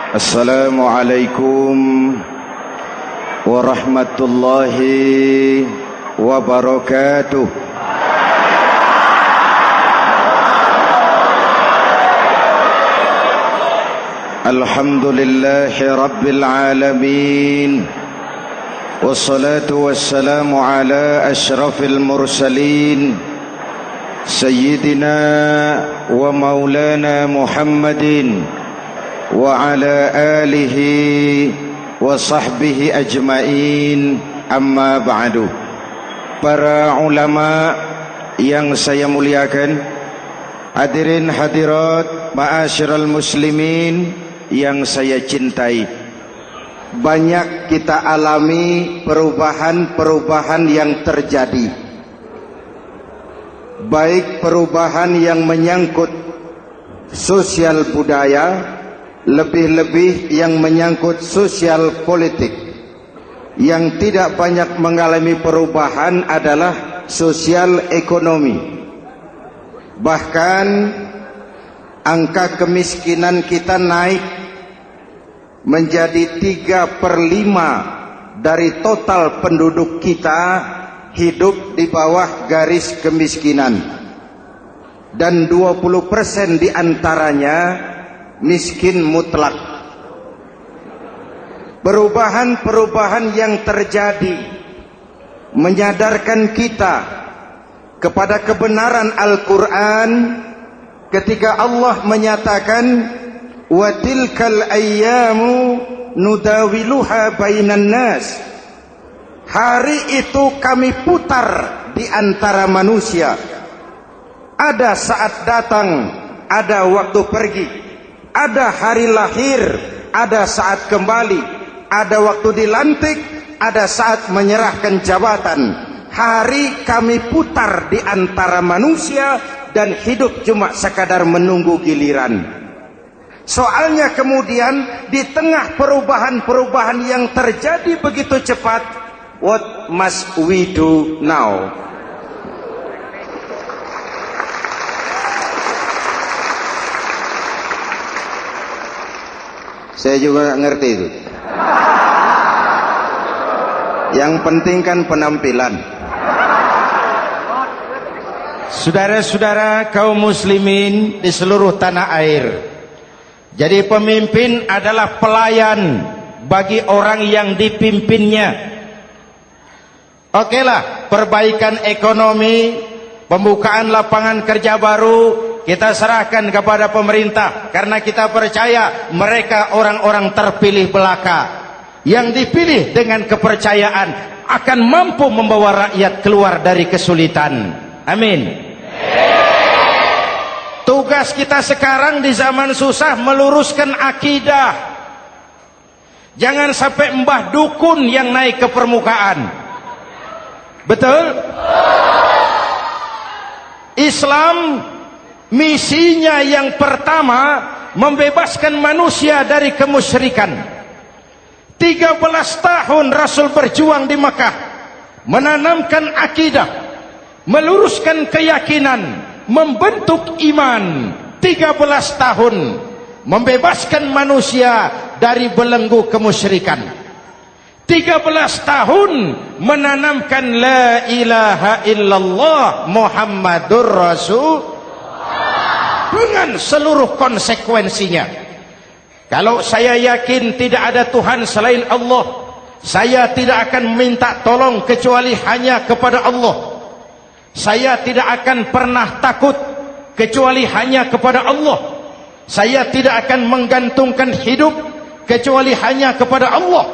Assalamualaikum warahmatullahi wabarakatuh. Alhamdulillahi rabbil alamin. Wassalatu wassalamu ala ashrafil mursalin Sayyidina wa maulana Muhammadin wa ala alihi wa sahbihi ajmain, amma ba'du. Para ulama yang saya muliakan, hadirin hadirat ma'asyiral muslimin yang saya cintai, banyak kita alami perubahan-perubahan yang terjadi, baik perubahan yang menyangkut sosial budaya, lebih-lebih yang menyangkut sosial politik. Yang tidak banyak mengalami perubahan adalah sosial ekonomi. Bahkan angka kemiskinan kita naik menjadi 3/5 dari total penduduk kita hidup di bawah garis kemiskinan, dan 20% diantaranya miskin mutlak. Perubahan-perubahan yang terjadi menyadarkan kita kepada kebenaran Al-Quran ketika Allah menyatakan wa tilkal ayyamu nudawiluha bainan nas. Hari itu kami putar di antara manusia. Ada saat datang, ada waktu pergi. Ada hari lahir, ada saat kembali. Ada waktu dilantik, ada saat menyerahkan jabatan. Hari kami putar di antara manusia dan hidup cuma sekadar menunggu giliran. Soalnya kemudian di tengah perubahan-perubahan yang terjadi begitu cepat, what must we do now? Saya juga nggak ngerti itu. Yang penting kan penampilan. Saudara-saudara kaum muslimin di seluruh tanah air, jadi pemimpin adalah pelayan bagi orang yang dipimpinnya. Okelah, perbaikan ekonomi, pembukaan lapangan kerja baru, kita serahkan kepada pemerintah, karena kita percaya mereka orang-orang terpilih belaka, yang dipilih dengan kepercayaan akan mampu membawa rakyat keluar dari kesulitan. Amin. Tugas kita sekarang di zaman susah meluruskan akidah. Jangan sampai mbah dukun yang naik ke permukaan. Betul? Islam misinya yang pertama membebaskan manusia dari kemusyrikan. 13 tahun Rasul berjuang di Mekah, menanamkan akidah, meluruskan keyakinan, membentuk iman. 13 tahun membebaskan manusia dari belenggu kemusyrikan. 13 tahun menanamkan la ilaha illallah Muhammadur Rasul dengan seluruh konsekuensinya. Kalau saya yakin tidak ada Tuhan selain Allah, saya tidak akan minta tolong kecuali hanya kepada Allah. Saya tidak akan pernah takut kecuali hanya kepada Allah. Saya tidak akan menggantungkan hidup kecuali hanya kepada Allah.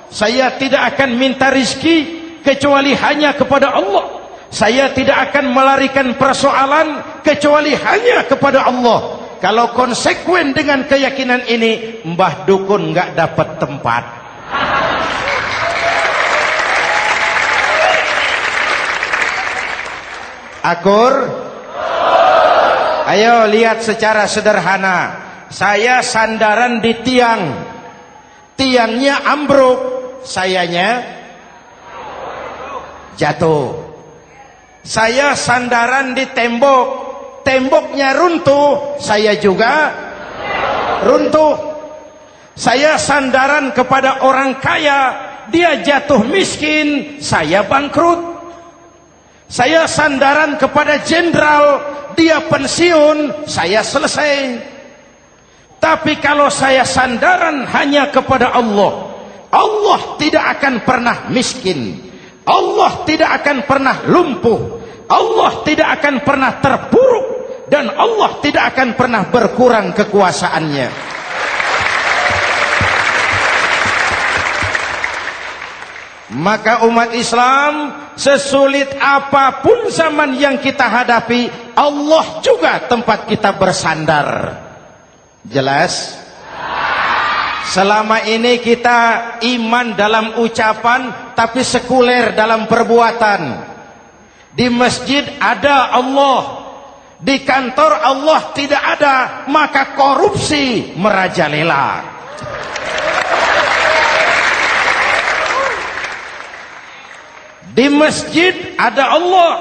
Saya tidak akan minta rizki kecuali hanya kepada Allah. Saya tidak akan melarikan persoalan kecuali hanya kepada Allah. Kalau konsekuen dengan keyakinan ini, mbah dukun nggak dapat tempat. Akur? Ayo lihat secara sederhana. Saya sandaran di tiang, tiangnya ambruk, sayanya jatuh. Saya sandaran di tembok, temboknya runtuh, saya juga runtuh. Saya sandaran kepada orang kaya, dia jatuh miskin, saya bangkrut. Saya sandaran kepada jenderal, dia pensiun, saya selesai. Tapi kalau saya sandaran hanya kepada Allah, Allah tidak akan pernah miskin, Allah tidak akan pernah lumpuh, Allah tidak akan pernah terpuruk, dan Allah tidak akan pernah berkurang kekuasaannya. Maka umat Islam, sesulit apapun zaman yang kita hadapi, Allah juga tempat kita bersandar. Jelas? Selama ini kita iman dalam ucapan, tapi sekuler dalam perbuatan. Di masjid ada Allah, di kantor Allah tidak ada, maka korupsi merajalela. Di masjid ada Allah,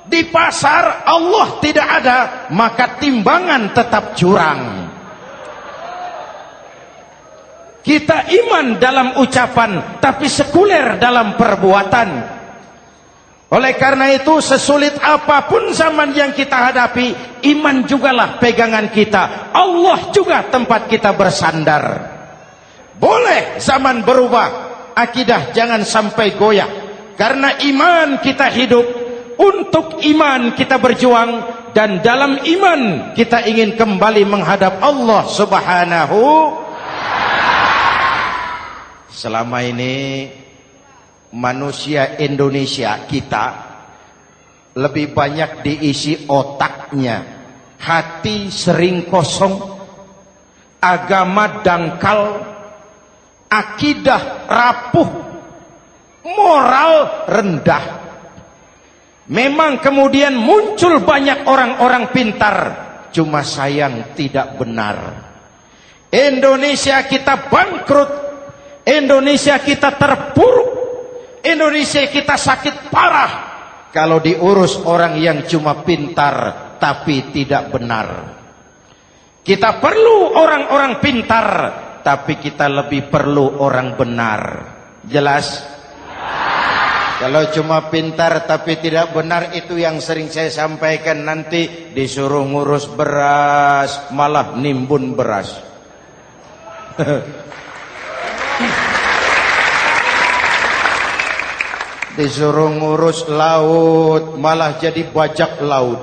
di pasar Allah tidak ada, maka timbangan tetap curang. Kita iman dalam ucapan, tapi sekuler dalam perbuatan. Oleh karena itu, sesulit apapun zaman yang kita hadapi, iman jugalah pegangan kita, Allah juga tempat kita bersandar. Boleh zaman berubah, akidah jangan sampai goyah. Karena iman kita hidup, untuk iman kita berjuang, dan dalam iman kita ingin kembali menghadap Allah Subhanahu. Selama ini manusia Indonesia kita lebih banyak diisi otaknya, hati sering kosong, agama dangkal, akidah rapuh, moral rendah. Memang kemudian muncul banyak orang-orang pintar, cuma sayang tidak benar. Indonesia kita bangkrut, Indonesia kita terpuruk, Indonesia kita sakit parah kalau diurus orang yang cuma pintar tapi tidak benar. Kita perlu orang-orang pintar, tapi kita lebih perlu orang benar. Jelas? Kalau cuma pintar tapi tidak benar, itu yang sering saya sampaikan, nanti disuruh ngurus beras malah nimbun beras. Disuruh ngurus laut malah jadi bajak laut.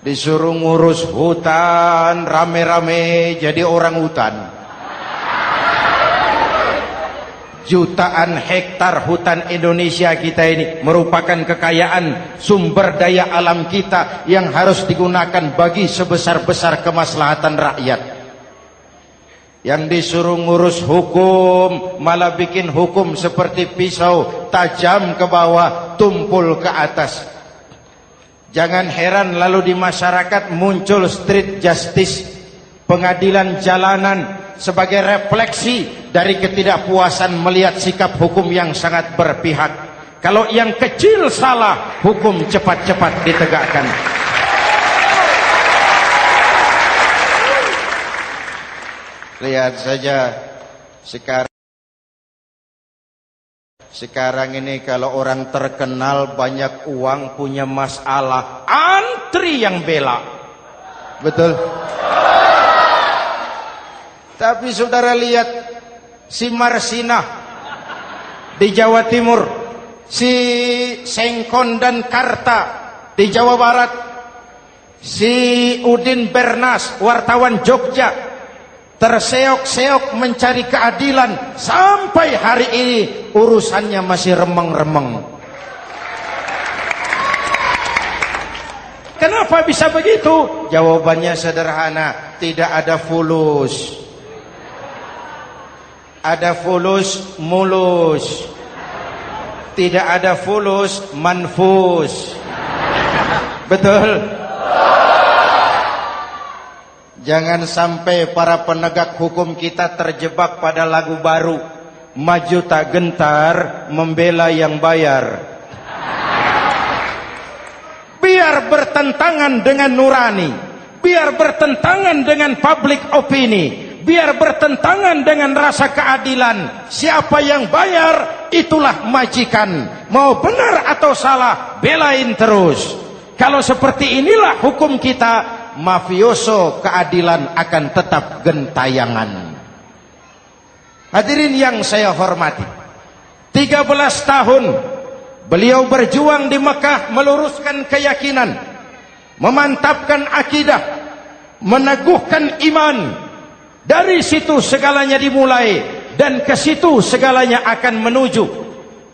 Disuruh ngurus hutan rame-rame jadi orang hutan. Jutaan hektar hutan Indonesia kita ini merupakan kekayaan sumber daya alam kita yang harus digunakan bagi sebesar-besar kemaslahatan rakyat. Yang disuruh ngurus hukum malah bikin hukum seperti pisau, tajam ke bawah, tumpul ke atas. Jangan heran lalu di masyarakat muncul street justice, pengadilan jalanan, sebagai refleksi dari ketidakpuasan melihat sikap hukum yang sangat berpihak. Kalau yang kecil salah, hukum cepat-cepat ditegakkan. Lihat saja sekarang ini kalau orang terkenal banyak uang punya masalah, antri yang bela. Betul? Tapi saudara lihat si Marsinah di Jawa Timur, si Sengkon dan Karta di Jawa Barat, si Udin Bernas wartawan Jogja, terseok-seok mencari keadilan, sampai hari ini urusannya masih remeng-remeng. Kenapa bisa begitu? Jawabannya sederhana, tidak ada fulus. Ada fulus mulus, tidak ada fulus manfus. Betul? Jangan sampai para penegak hukum kita terjebak pada lagu baru, maju tak gentar membela yang bayar. Biar bertentangan dengan nurani, biar bertentangan dengan public opini, biar bertentangan dengan rasa keadilan. Siapa yang bayar, itulah majikan. Mau benar atau salah, belain terus. Kalau seperti inilah hukum kita, mafioso keadilan akan tetap gentayangan. Hadirin yang saya hormati, 13 tahun beliau berjuang di Mekah, meluruskan keyakinan, memantapkan akidah, meneguhkan iman. Dari situ segalanya dimulai, dan ke situ segalanya akan menuju.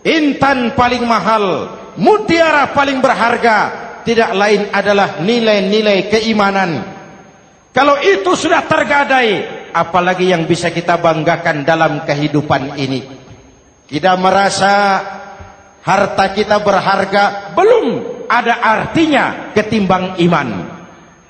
Intan paling mahal, mutiara paling berharga, tidak lain adalah nilai-nilai keimanan. Kalau itu sudah tergadai, apalagi yang bisa kita banggakan dalam kehidupan ini? Kita merasa harta kita berharga, belum ada artinya ketimbang iman.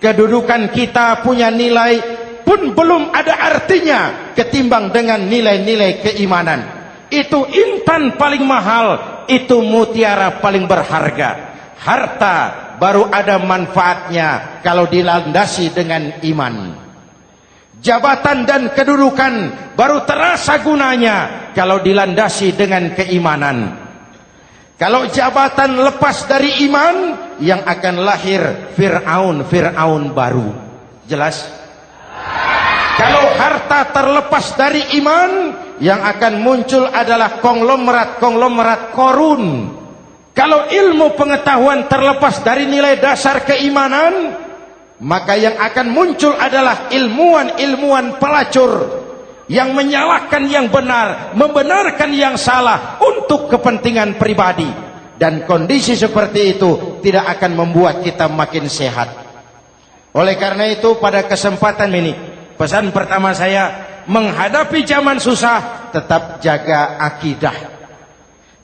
Kedudukan kita punya nilai pun belum ada artinya ketimbang dengan nilai-nilai keimanan. Itu intan paling mahal, itu mutiara paling berharga. Harta baru ada manfaatnya kalau dilandasi dengan iman. Jabatan dan kedudukan baru terasa gunanya kalau dilandasi dengan keimanan. Kalau jabatan lepas dari iman, yang akan lahir Fir'aun baru. Jelas? Kalau harta terlepas dari iman, yang akan muncul adalah konglomerat Korun. Kalau ilmu pengetahuan terlepas dari nilai dasar keimanan, maka yang akan muncul adalah ilmuwan pelacur yang menyalahkan yang benar, membenarkan yang salah untuk kepentingan pribadi. Dan kondisi seperti itu tidak akan membuat kita makin sehat. Oleh karena itu, pada kesempatan ini, pesan pertama saya, menghadapi zaman susah, tetap jaga akidah,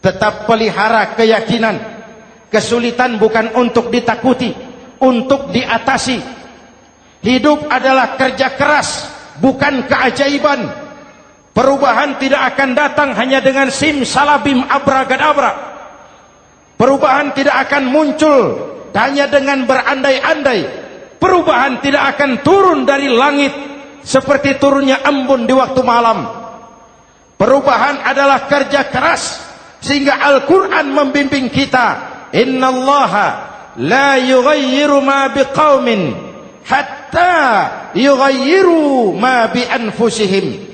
tetap pelihara keyakinan. Kesulitan bukan untuk ditakuti, untuk diatasi. Hidup adalah kerja keras, bukan keajaiban. Perubahan tidak akan datang hanya dengan simsalabim abragadabra. Perubahan tidak akan muncul hanya dengan berandai-andai. Perubahan tidak akan turun dari langit seperti turunnya embun di waktu malam. Perubahan adalah kerja keras, sehingga Al-Quran membimbing kita, innallaha la yughayyiru ma biqaumin hatta yughayyiru ma bi anfusihim.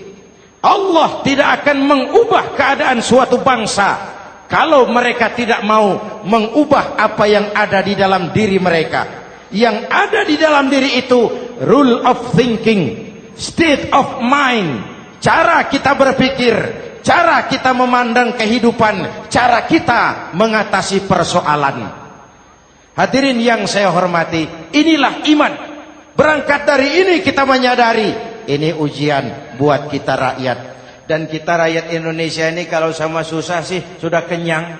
Allah tidak akan mengubah keadaan suatu bangsa kalau mereka tidak mau mengubah apa yang ada di dalam diri mereka. Yang ada di dalam diri itu rule of thinking, state of mind, cara kita berpikir, cara kita memandang kehidupan, cara kita mengatasi persoalan. Hadirin yang saya hormati, inilah iman. Berangkat dari ini kita menyadari, ini ujian buat kita rakyat. Dan kita rakyat Indonesia ini kalau sama susah sih sudah kenyang.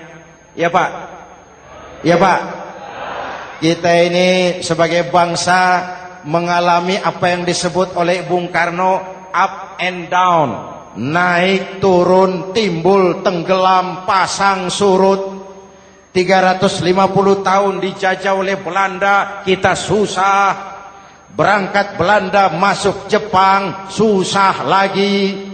Ya Pak? Ya Pak? Kita ini sebagai bangsa mengalami apa yang disebut oleh Bung Karno up and down. Naik, turun, timbul, tenggelam, pasang, surut. 350 tahun dijajah oleh Belanda, kita susah. Berangkat Belanda masuk Jepang, susah lagi.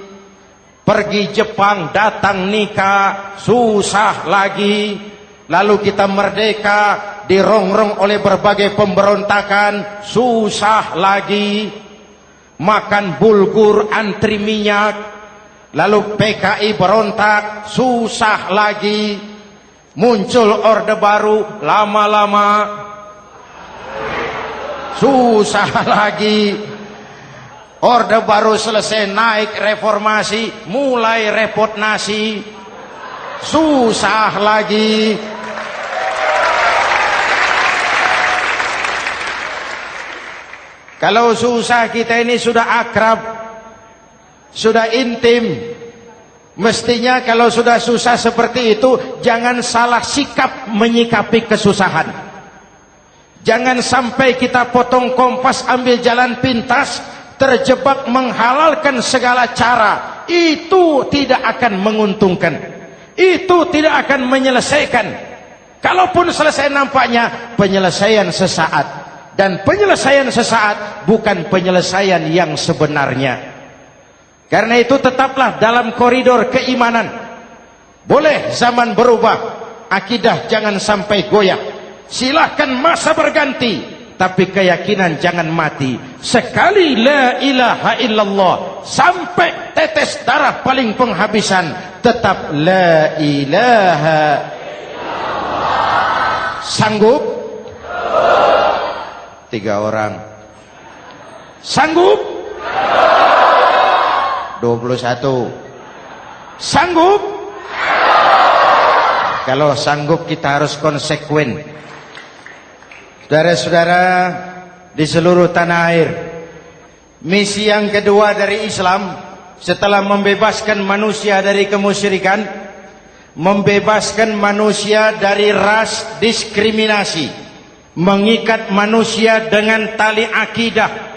Pergi Jepang, datang nikah, susah lagi. Lalu kita merdeka, dirongrong oleh berbagai pemberontakan, susah lagi. Makan bulgur, antri minyak. Lalu PKI berontak, susah lagi. Muncul orde baru, lama-lama susah lagi. Orde baru selesai, naik reformasi, mulai repot nasi, susah lagi. Kalau susah kita ini sudah akrab, sudah intim. Mestinya kalau sudah susah seperti itu, jangan salah sikap menyikapi kesusahan. Jangan sampai kita potong kompas, ambil jalan pintas, terjebak menghalalkan segala cara. Itu tidak akan menguntungkan, itu tidak akan menyelesaikan. Kalaupun selesai, nampaknya penyelesaian sesaat. Dan penyelesaian sesaat bukan penyelesaian yang sebenarnya. Karena itu tetaplah dalam koridor keimanan. Boleh zaman berubah, akidah jangan sampai goyah. Silahkan masa berganti, tapi keyakinan jangan mati. Sekali la ilaha illallah, sampai tetes darah paling penghabisan, tetap la ilaha illallah. Sanggup? 3 orang. Sanggup? 21. Sanggup? Kalau sanggup kita harus konsekuen. Saudara-saudara di seluruh tanah air, misi yang kedua dari Islam setelah membebaskan manusia dari kemusyrikan, membebaskan manusia dari ras diskriminasi, mengikat manusia dengan tali akidah.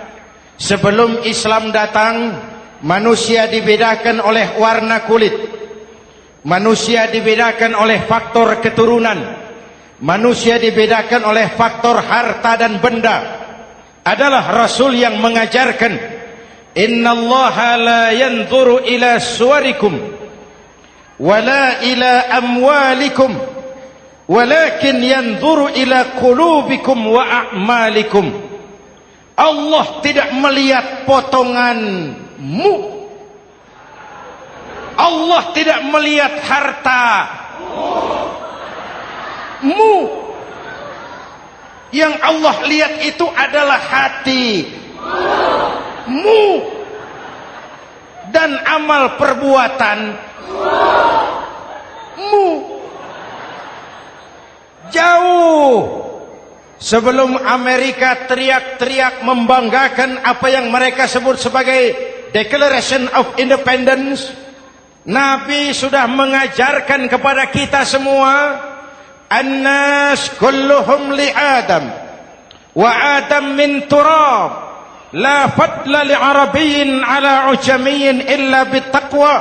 Sebelum Islam datang, manusia dibedakan oleh warna kulit, manusia dibedakan oleh faktor keturunan, manusia dibedakan oleh faktor harta dan benda. Adalah Rasul yang mengajarkan, innallaha la yanzuru ila suwarikum wala ila amwalikum walakin yanzuru ila qulubikum wa a'malikum. Allah tidak melihat potonganmu, Allah tidak melihat hartamu. Yang Allah lihat itu adalah hatimu dan amal perbuatanmu. Jauh sebelum Amerika teriak-teriak membanggakan apa yang mereka sebut sebagai Declaration of Independence, Nabi sudah mengajarkan kepada kita semua, An-nas kulluhum li Adam wa Adam min turab, la fadla li Arabiyyin ala ujamiyyin illa bittaqwa.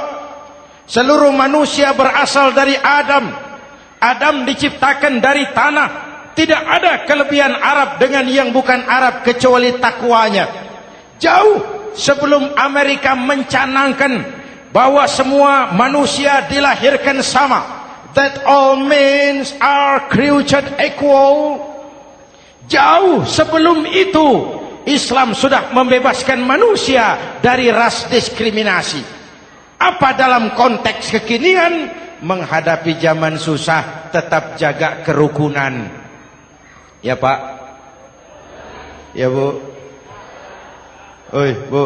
Seluruh manusia berasal dari Adam. Adam diciptakan dari tanah. Tidak ada kelebihan Arab dengan yang bukan Arab kecuali takwanya. Jauh sebelum Amerika mencanangkan bahwa semua manusia dilahirkan sama, that all men are created equal. Jauh sebelum itu Islam sudah membebaskan manusia dari ras diskriminasi. Apa dalam konteks kekinian menghadapi zaman susah tetap jaga kerukunan? Ya Pak, ya Bu, oi Bu.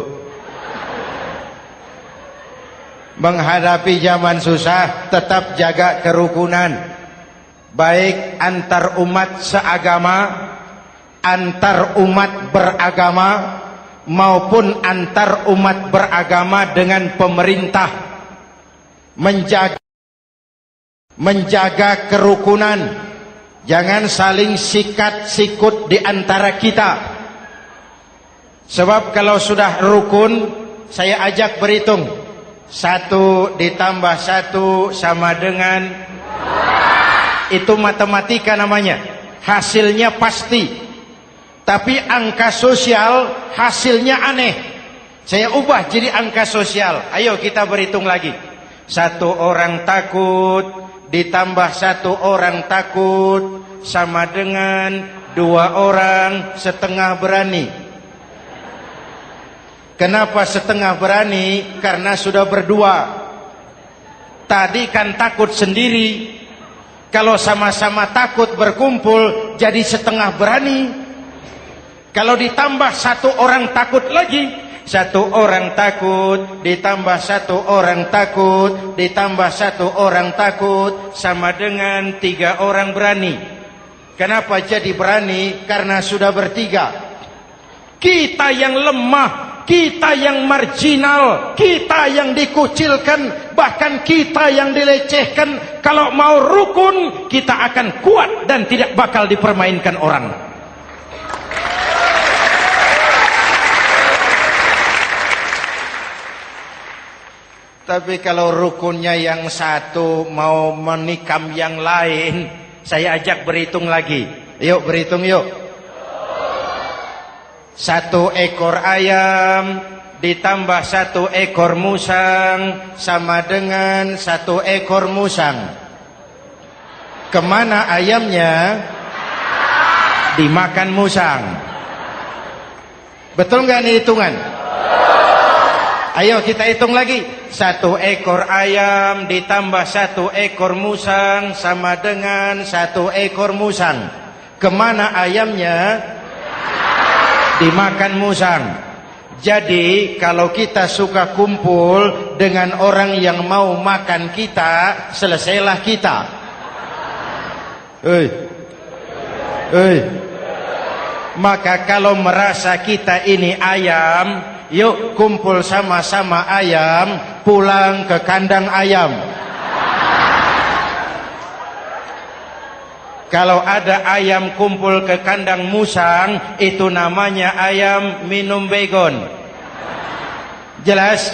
Menghadapi zaman susah tetap jaga kerukunan, baik antar umat seagama, antar umat beragama, maupun antar umat beragama dengan pemerintah. Menjaga kerukunan. Jangan saling sikat sikut di antara kita. Sebab kalau sudah rukun, saya ajak berhitung. 1 ditambah 1 sama dengan, itu matematika namanya. Hasilnya pasti. Tapi angka sosial hasilnya aneh. Saya ubah jadi angka sosial. Ayo kita berhitung lagi. 1 orang takut ditambah 1 orang takut sama dengan 2 orang setengah berani. Kenapa setengah berani? Karena sudah berdua. Tadi kan takut sendiri. Kalau sama-sama takut berkumpul jadi setengah berani. Kalau ditambah 1 orang takut lagi, 1 orang takut ditambah 1 orang takut ditambah 1 orang takut sama dengan 3 orang berani. Kenapa jadi berani? Karena sudah bertiga. Kita yang lemah, kita yang marginal, kita yang dikucilkan, bahkan kita yang dilecehkan, kalau mau rukun kita akan kuat dan tidak bakal dipermainkan orang. Tapi kalau rukunnya yang satu mau menikam yang lain, saya ajak berhitung lagi. Yuk berhitung yuk. 1 ekor ayam ditambah 1 ekor musang sama dengan 1 ekor musang. Kemana ayamnya? Dimakan musang. Betul nggak nih hitungan? Ayo kita hitung lagi. 1 ekor ayam ditambah 1 ekor musang sama dengan 1 ekor musang. Kemana ayamnya? Dimakan musang. Jadi kalau kita suka kumpul dengan orang yang mau makan kita, selesailah kita. Maka kalau merasa kita ini ayam, yuk kumpul sama-sama ayam, pulang ke kandang ayam. Kalau ada ayam kumpul ke kandang musang, itu namanya ayam minum baygon. Jelas?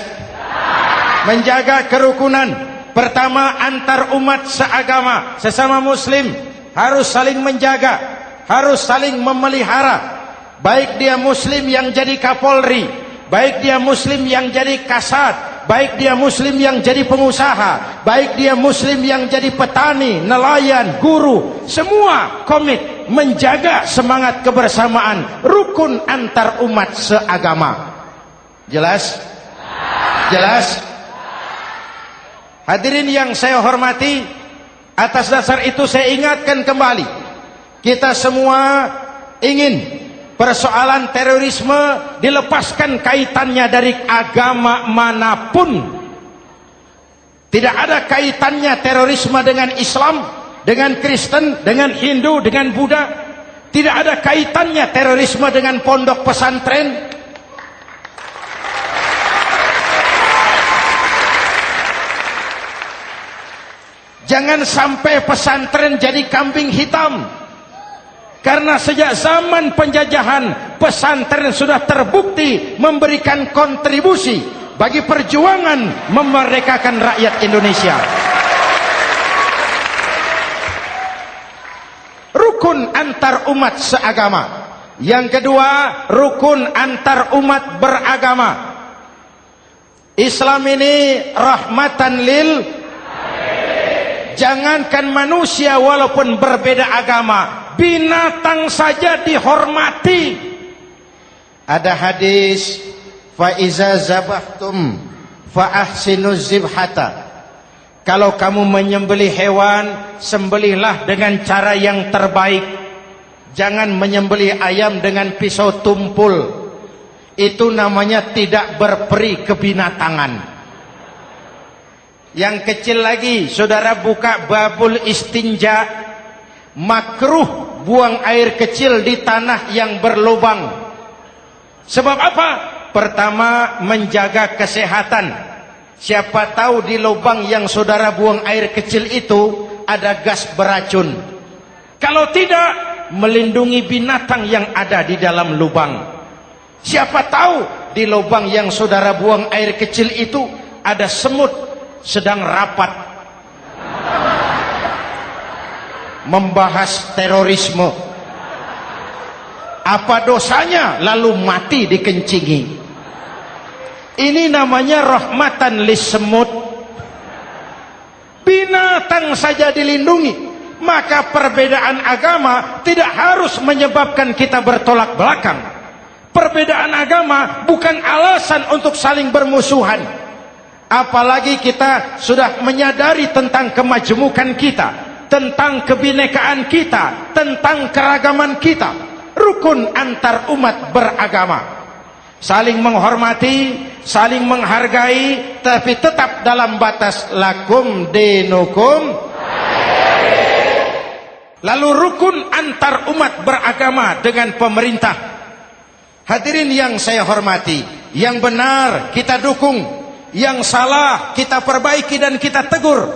Menjaga kerukunan. Pertama, antar umat seagama, sesama muslim harus saling menjaga, harus saling memelihara. Baik dia muslim yang jadi kapolri, baik dia muslim yang jadi kasat, baik dia muslim yang jadi pengusaha, baik dia muslim yang jadi petani, nelayan, guru, semua komit menjaga semangat kebersamaan, rukun antar umat seagama. Jelas? Jelas? Hadirin yang saya hormati, atas dasar itu saya ingatkan kembali, kita semua ingin persoalan terorisme dilepaskan kaitannya dari agama manapun. Tidak ada kaitannya terorisme dengan Islam, dengan Kristen, dengan Hindu, dengan Buddha. Tidak ada kaitannya terorisme dengan pondok pesantren. Jangan sampai pesantren jadi kambing hitam. Karena sejak zaman penjajahan, pesantren sudah terbukti memberikan kontribusi bagi perjuangan memerdekakan rakyat Indonesia. Rukun antar umat seagama. Yang kedua, rukun antar umat beragama. Islam ini rahmatan lil. Jangankan manusia walaupun berbeda agama, binatang saja dihormati. Ada hadis, fa iza zabahtum fa ahsinuz zibhata. Kalau kamu menyembelih hewan, sembelihlah dengan cara yang terbaik. Jangan menyembelih ayam dengan pisau tumpul. Itu namanya tidak berperi kebinatangan. Yang kecil lagi, saudara buka babul istinja, makruh buang air kecil di tanah yang berlubang. Sebab apa? Pertama, menjaga kesehatan. Siapa tahu di lubang yang saudara buang air kecil itu ada gas beracun. Kalau tidak, melindungi binatang yang ada di dalam lubang. Siapa tahu di lubang yang saudara buang air kecil itu ada semut sedang rapat membahas terorisme. Apa dosanya lalu mati dikencingi? Ini namanya rahmatan lis semut. Binatang saja dilindungi. Maka perbedaan agama tidak harus menyebabkan kita bertolak belakang. Perbedaan agama bukan alasan untuk saling bermusuhan. Apalagi kita sudah menyadari tentang kemajemukan kita, tentang kebinekaan kita, tentang keragaman kita. Rukun antar umat beragama. Saling menghormati, saling menghargai, tapi tetap dalam batas lakum dinukum. Lalu rukun antar umat beragama dengan pemerintah. Hadirin yang saya hormati, yang benar kita dukung, yang salah kita perbaiki dan kita tegur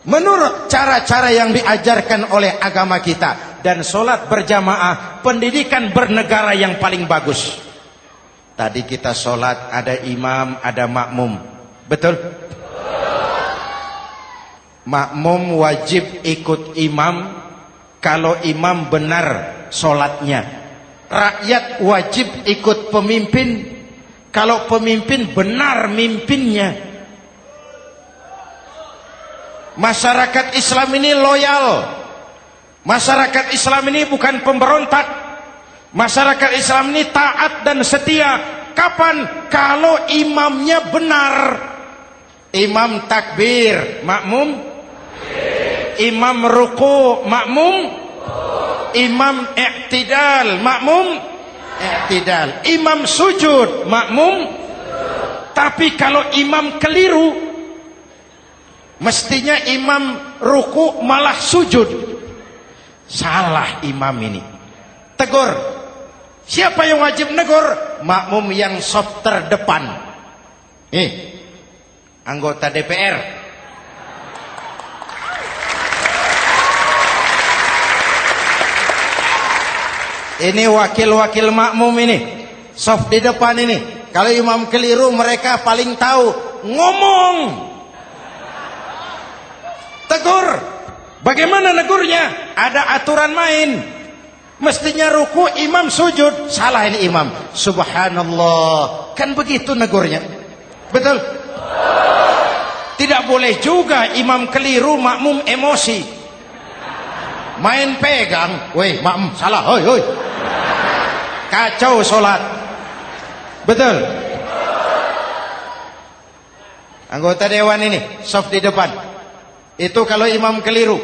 menurut cara-cara yang diajarkan oleh agama kita. Dan sholat berjamaah, pendidikan bernegara yang paling bagus. Tadi kita sholat ada imam, ada makmum, betul? Makmum wajib ikut imam kalau imam benar sholatnya. rakyat wajib ikut pemimpin kalau pemimpin benar mimpinnya. Masyarakat Islam ini loyal. Masyarakat Islam ini bukan pemberontak. Masyarakat Islam ini taat dan setia. Kapan? Kalau imamnya benar. Imam takbir, makmum. Imam ruku, makmum. Imam i'tidal, makmum. I'tidal. Imam sujud, makmum. Tapi kalau imam keliru, mestinya imam ruku malah sujud. Salah imam ini. Tegur. Siapa yang wajib negur? Makmum yang saf terdepan. Anggota DPR. Ini wakil-wakil makmum ini. Saf di depan ini. Kalau imam keliru mereka paling tahu. Ngomong. Tegur. Bagaimana negurnya? Ada aturan main. Mestinya ruku, imam sujud. Salah ini imam. Subhanallah. Kan begitu negurnya. Betul? Tidak boleh juga imam keliru, makmum emosi. Main pegang. Weh, makmum salah. Hoi, hoi. Kacau sholat. Betul? Anggota dewan ini, saf di depan. Itu kalau imam keliru.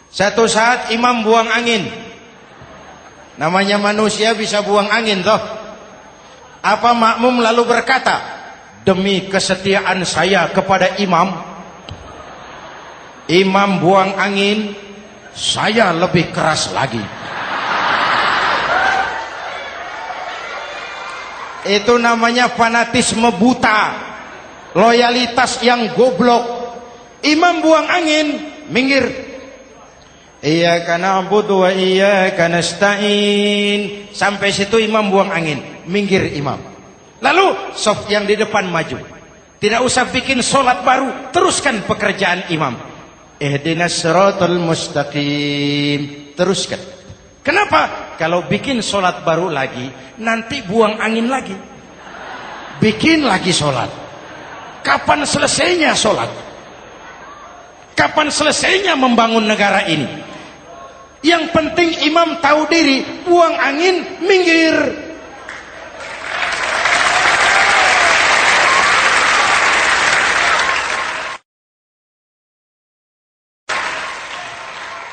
Satu saat imam buang angin. Namanya manusia bisa buang angin toh. Apa makmum lalu berkata, demi kesetiaan saya kepada imam, imam buang angin, saya lebih keras lagi. Itu namanya fanatisme buta, loyalitas yang goblok. Imam buang angin, minggir. Iyyaka na'budu wa iyyaka nasta'in. Sampai situ imam buang angin, minggir imam. Lalu saf yang di depan maju. Tidak usah bikin solat baru, teruskan pekerjaan imam. Ihdinas siratal mustaqim. Teruskan. Kenapa? Kalau bikin solat baru lagi, nanti buang angin lagi. Bikin lagi solat. Kapan selesainya solat? Kapan selesainya membangun negara ini? Yang penting imam tahu diri, buang angin, minggir.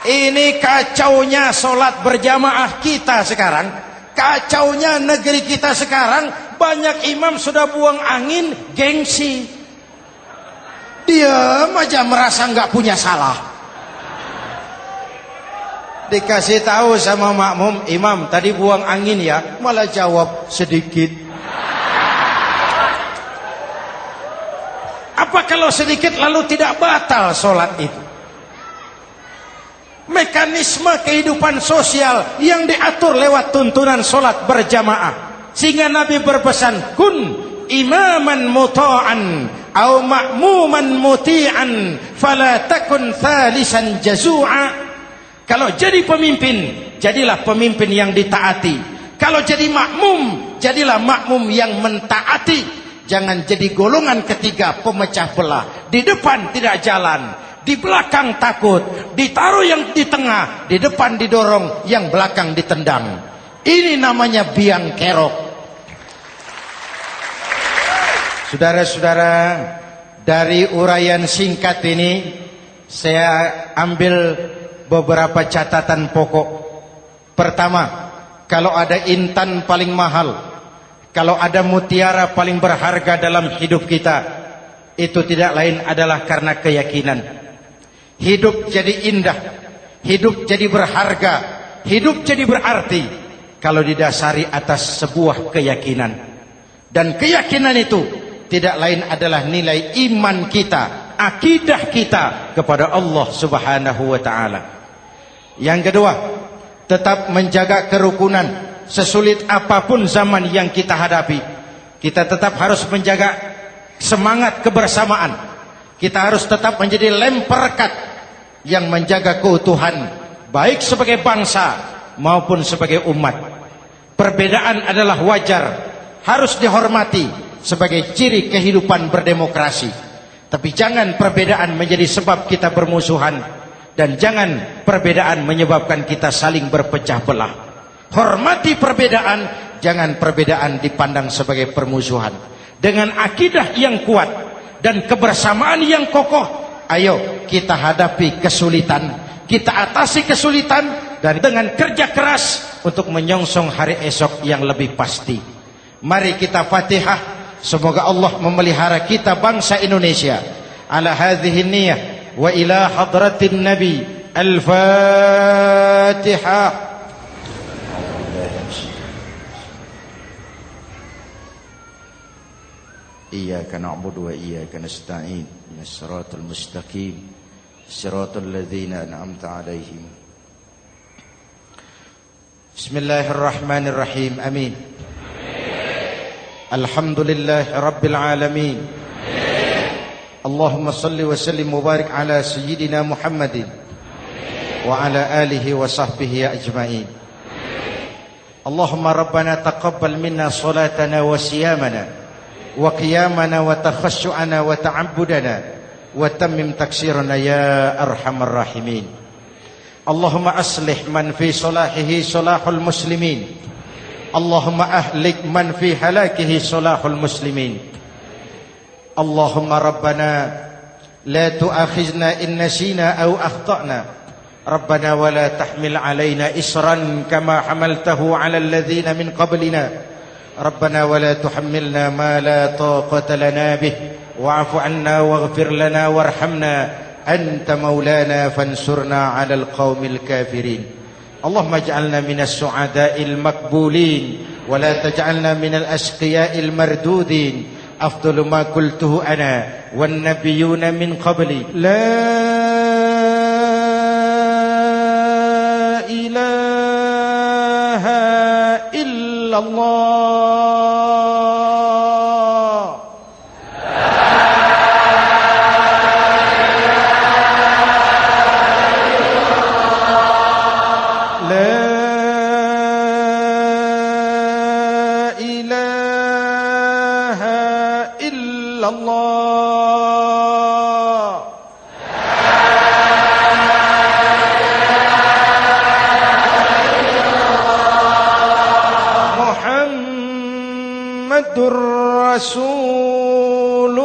Ini kacaunya solat berjamaah kita sekarang. Kacaunya negeri kita sekarang. Banyak imam sudah buang angin, gengsi. Diam aja merasa nggak punya salah. Dikasih tahu sama makmum, imam tadi buang angin ya, malah jawab sedikit. Apa kalau sedikit lalu tidak batal solat itu? Mekanisme kehidupan sosial yang diatur lewat tuntunan solat berjamaah. Sehingga Nabi berpesan, kun imaman muta'an au ma'muman muti'an fala takun thalisan jazu'a. Kalau jadi pemimpin, jadilah pemimpin yang ditaati. Kalau jadi makmum, jadilah makmum yang mentaati. Jangan jadi golongan ketiga pemecah belah. Di depan tidak jalan, di belakang takut, ditaruh yang di tengah, di depan didorong, yang belakang ditendang. Ini namanya biang kerok. Saudara-saudara, dari uraian singkat ini saya ambil beberapa catatan pokok. Pertama, kalau ada intan paling mahal, kalau ada mutiara paling berharga dalam hidup kita, itu tidak lain adalah karena keyakinan. Hidup jadi indah, hidup jadi berharga, hidup jadi berarti kalau didasari atas sebuah keyakinan. Dan keyakinan itu tidak lain adalah nilai iman kita, akidah kita kepada Allah Subhanahu wa ta'ala. Yang kedua, tetap menjaga kerukunan. Sesulit apapun zaman yang kita hadapi, kita tetap harus menjaga semangat kebersamaan. Kita harus tetap menjadi lem perekat yang menjaga keutuhan, baik sebagai bangsa maupun sebagai umat. Perbedaan adalah wajar, harus dihormati sebagai ciri kehidupan berdemokrasi. Tapi jangan perbedaan menjadi sebab kita bermusuhan, dan jangan perbedaan menyebabkan kita saling berpecah belah. Hormati perbedaan, jangan perbedaan dipandang sebagai permusuhan. Dengan akidah yang kuat dan kebersamaan yang kokoh, ayo kita hadapi kesulitan, kita atasi kesulitan, dan dengan kerja keras untuk menyongsong hari esok yang lebih pasti. Mari kita Fatihah, semoga Allah memelihara kita bangsa Indonesia. Ala hadhihi niyah wa ila hadratin Nabi. Al-Fatihah. Iyyaka na'budu wa iyyaka nasta'in. Ihdinas siratal mustaqim. Siratal ladzina an'amta 'alaihim. Bismillahirrahmanirrahim. Amin. Alhamdulillahi rabbil alamin. Allahumma salli wa sallim wa barik ala sayyidina Muhammadin wa ala alihi wa sahbihi ajma'in. Allahumma rabbana taqabbal minna salatana wa siyamana wa qiyamana wa takhashu'ana wa ta'abbudana wa tammim taksirana ya arhamar rahimin. Allahumma aslih man fi salahihi salahul muslimin. Allahumma ahlik man fi halakihi salahul muslimin. Allahumma rabbana la tu'akhizna in nasina aw akhtana. Rabbana wa la tahmil alaina isran kama hamaltahu ala alladhina min qablina. ربنا ولا تحملنا ما لا طاقة لنا به واعف عنا واغفر لنا وارحمنا أنت مولانا فانصرنا على القوم الكافرين. اللهم اجعلنا من السعداء المقبولين ولا تجعلنا من الأشقياء المردودين. أفضل ما قلته أنا والنبيون من قبلي لا إله إلا الله. Rasulullah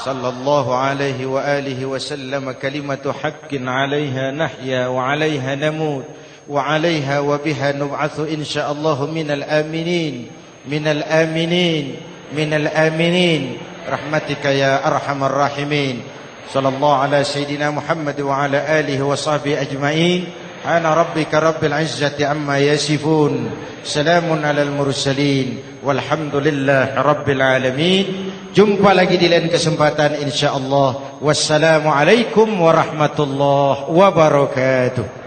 sallallahu alaihi wa alihi wasallam. Kalimatu haqqin 'alaiha nahya wa 'alaiha namut wa 'alaiha wa biha nub'atsu insyaallah minal aminin minal aminin minal aminin rahmatika ya arhamar rahimin. Sallallahu ala sayyidina Muhammad wa ala alihi wa sahbihi ajma'in. Ana rabbika rabbil izzati amma yasifun. Salamun alal mursalin. Walhamdulillahi rabbil alamin. Jumpa lagi di lain kesempatan insyaallah. Wassalamualaikum warahmatullahi wabarakatuh.